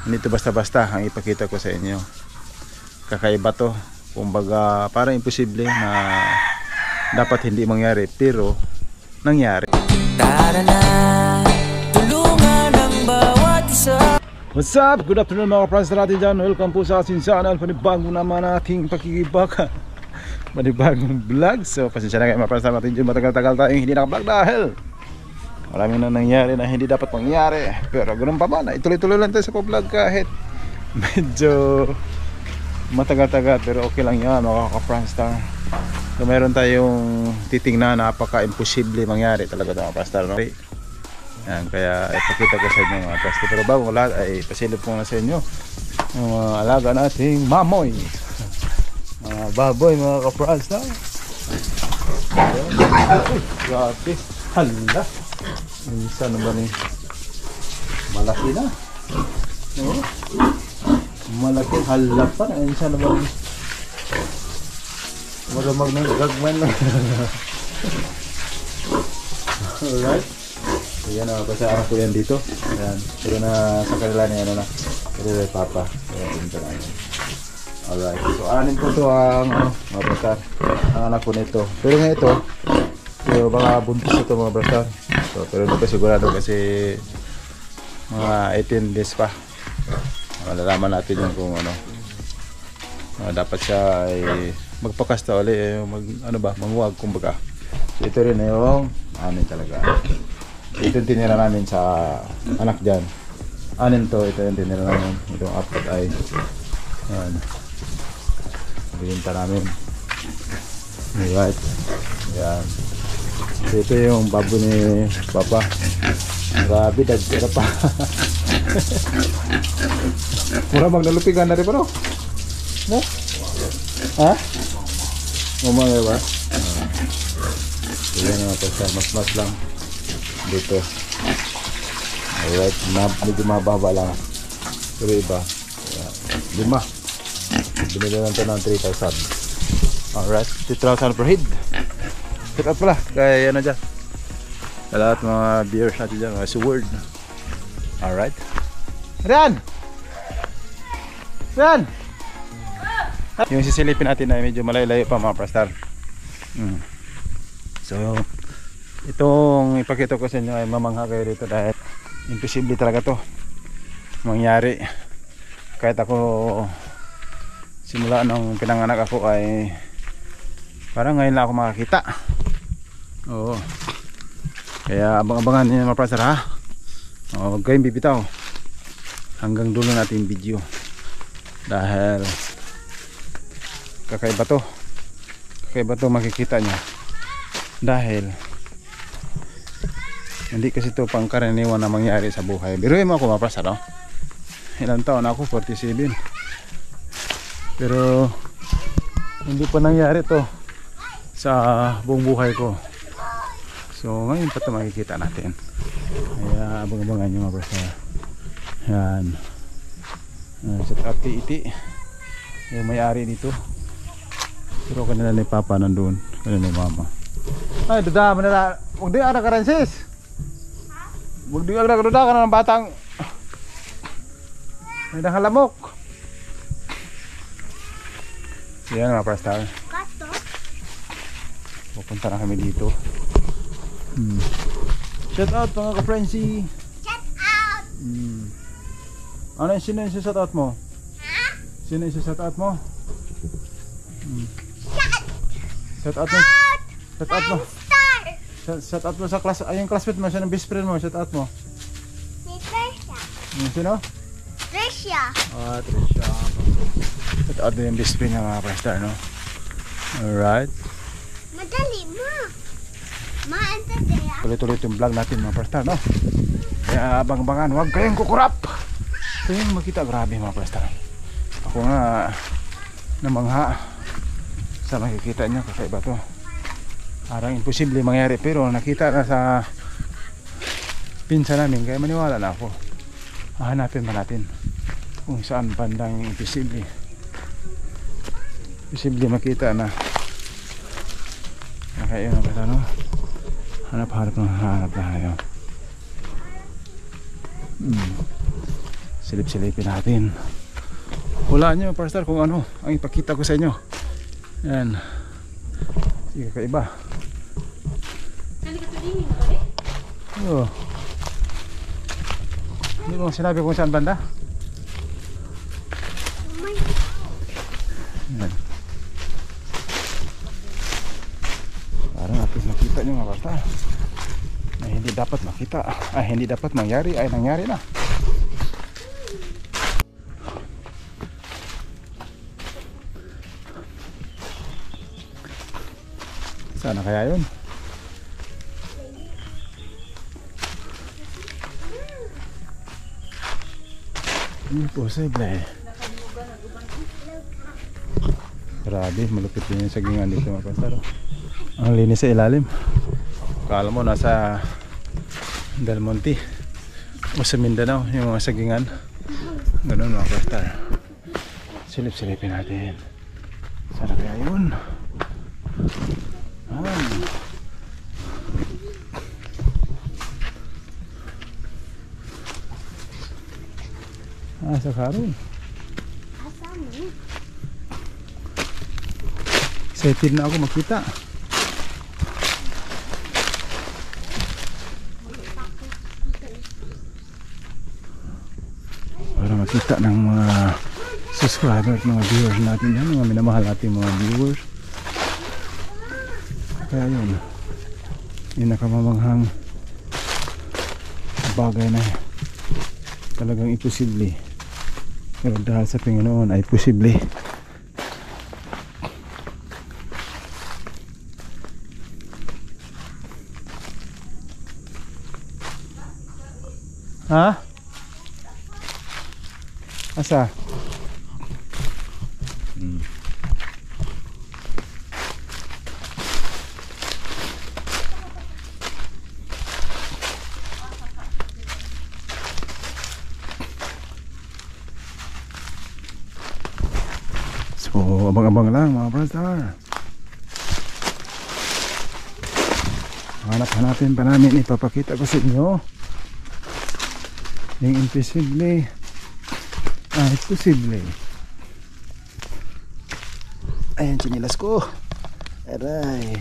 Hindi ito basta-basta ang ipakita ko sa inyo. Kakaiba to. Kumbaga parang imposible na dapat hindi mangyari, pero nangyari. Tara na, tulungan ang bawat isa. What's up? Good afternoon mga ka-prankster natin dyan. Welcome po sa atin sa anal. Panibagong naman ating pakikibaka. Panibagong vlog. So pasensya na kayo mga ka-prankster natin dyan. Matagal-tagal tayong hindi naka-vlog dahil maraming na nangyari na hindi dapat mangyari. Pero ganun pa man, ituloy-tuloy lang tayo sa vlog kahit medyo matagal-tagal. Pero okay lang yan mga ka-prankster. So meron tayong titingnan na napaka-imposible mangyari talaga mga ka-prankster, no? Yan, kaya ipakita ko sa inyo mga ka-prankster. Pero bago lahat ay pasilip ko na sa inyo yung mga alaga nating mamoy, mga baboy mga ka-prankster. Grabe, hala, isa na ba ni malaki na, no? Malaki, hala pa na, isa na ba ni maramag na gagman na. Alright, ayan o, kasi anak ko yan dito. Ayan, pero na sa kanila niya ano na, pero kay papa. Ayan, dito na yun. Alright, so anin po ito ang mga brasar, ang anak ko nito. Pero nga ito, so baka buntis ito mga brasar. So, pero hindi ko sigurado kasi mga 18 days pa. Malalaman natin yun kung ano, dapat siya ay magpakasta ulit, manguwag kumbaga. So, ito rin yung anin talaga. Ito yung tinira namin sa anak dyan. Anin to, ito yung tinira namin. Itong apat ay ayan, binta namin. Alright, ayan. So, ito yung babo ni papa. Grabe, dagdara pa. Mura magnalupigan na rin pa, no? No? Ha? Umangay ba? Ayan nga pa, mas lang dito. Alright, medyo mababa lang. Pero iba, 5. Binili lang ito ng 3,000. Alright, 2,000 per head. Check out pala, kaya ano dyan, sa lahat mga viewers natin dyan, mga sword. Alright, Rian! Rian! Yung sisilipin natin ay medyo malayo-layo pa mga prastar. So itong ipakita ko sa inyo ay mamangha kayo dito dahil imposible talaga to mangyari. Kahit ako simula nung pinanganak ako ay parang ngayon lang ako makakita. Oo, kaya abang-abangan niyo mga prastar, ha. Huwag kayong bibitaw hanggang dulo natin video dahil kakaiba to makikita nyo. Dahil hindi kasi ito pangkaraniwan na mangyari sa buhay. Biruin mo ako mga prastar, no? Ilang taon ako, 47. Pero hindi pa nangyari to sa buong buhay ko. So ngayon pa ito makikita natin. Kaya abang-abangan nyo mga prastar. Yan, sa ati-iti yung may-ari dito. Pero kanila ni papa nandun, kanila ni mama. Ay, duda, manila. Huwag di anak ka rin, sis. Huwag di anak duda ka na ng batang may nakalamok. Yan mga prastar, pupunta na kami dito. Shout out mga ka-frenzy. Shout out. Ano, sino yung shout out mo? Ha? Sino yung shout out mo? Shout out mo. Shout out mo. Shout out mo sa class, ay yung classmate mo, siya ng best friend mo, shout out mo. Si Trisha. Sino? Trisha. Ah, Trisha. Shout out mo yung best friend niya mga prastar, no? Alright. Madali mo. Tuloy-tuloy yung vlog natin mga prastar, no? Kaya abang-abangan, huwag kayong kukurap. Ito yung makita, grabe mga prastar. Ako nga namangha sa makikita nyo, kakaiba to. Parang imposible mangyari pero nakita na sa pinsa namin, kaya maniwala na ako. Hahanapin pa natin kung saan bandang imposible makita na. Kaya yun ang no? Hanap na tayo. Silip-silipin natin. Hulaan nyo pastor kung ano ang ipakita ko sa inyo. Yan. Sige, kakaiba. Oh. Hindi mo sinabi kung saan banda? Yan. Parang ating nakita nyo mga basta na hindi dapat makita, ay hindi dapat mangyari, ay nangyari na. Sana kaya yun? Imposible. Grabe, malupit din yung sagingan dito mga pastor. Ang linis sa ilalim. Kala mo nasa Del Monte o sa Mindanao yung mga sagingan. Ganun mga pastor. Silip-silipin natin. Sana kaya yun? Sa karon. Excited na ako makita. Para makita ng mga subscriber at mga viewers natin yan, mga minamahal natin mga viewers. Kaya yun, yung nakamamanghang bagay na talagang imposible, pero dahil sa Panginoon ay posible. Ha? Asa? So, abang-abang lang mga brother. Hanap-hanapin pa namin, ipapakita ko sa inyo yung imposible ay posible. Ayan, chinilas ko. Aray.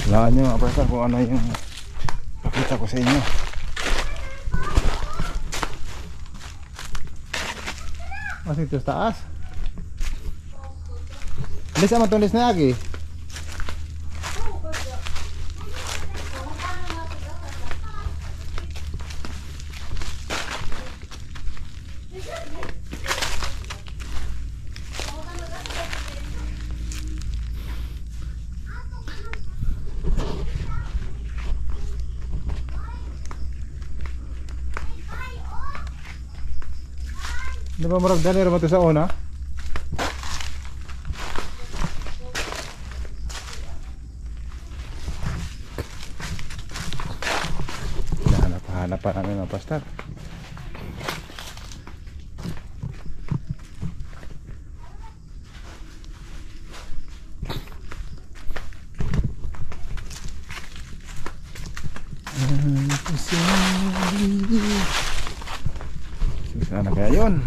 Walaan nyo mga brother kung ano yung pakita ko sa inyo. Masih itu taas. Alis sama tulis na lagi. Di ba marag dali naman ito sa una? Hinahanap pa namin mga pastor. Sana kaya yun?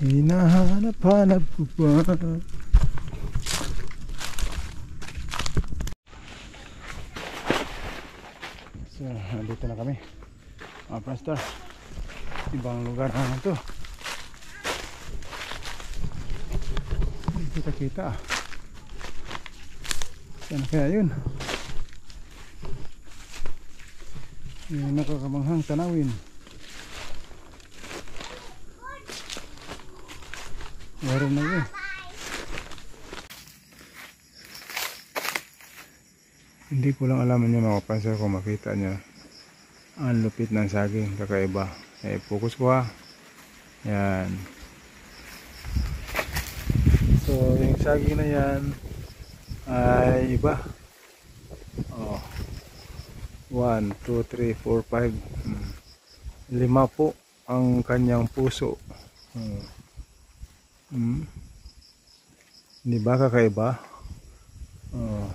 Hinahanap-hanap ko pa. So, nandito na kami mga pastor. Ibang lugar naman to. Hindi kita-kita. Saan kaya yun? Yung nakakamanghang tanawin. Meron na yun. Hindi ko lang alam niyo mga pastor kung makita niyo ang lupit ng saging, kakaiba. Focus ko ha. Yan. So saging na yan ay iba. Oh. 1, 2, 3, 4, 5. 5 po ang kanyang puso. Di ba kakaiba? Oh.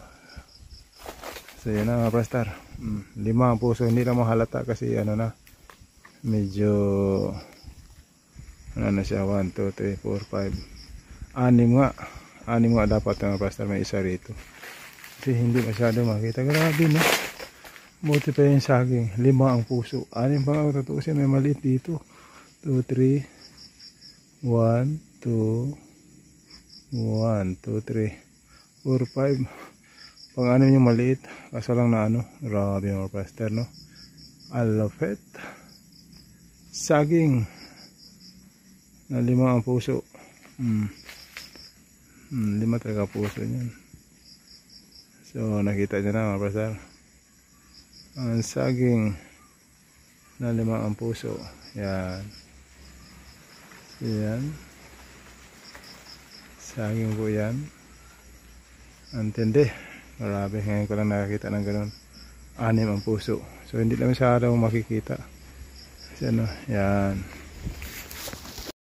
So yan na mga pastor. 5 ang puso, hindi na mahalata kasi ano na, medyo ano na siya, 1, 2, 3, 4, 5, 6 nga dapat mga pastor, may isa rito kasi hindi masyado makita. Grabe no, buti pa yung saging. 5 ang puso, 6 pa nga tutusin, may maliit dito. 2, 3, 1, 2, 1, 2, 3, 4, 5. Pang 6 yung maliit, kaso lang na ano, grabe mga pastor no. Alapet saging na 5 ang puso. 5 talaga puso niyan. So nakita niyo na mga pastor, ang saging na 5 ang puso. Yan, yan saging po yan. Antindi, marami, ngayon ko lang nakakita ng ganun, 6 ang puso. So hindi lang masyadong makikita kasi ano, yan.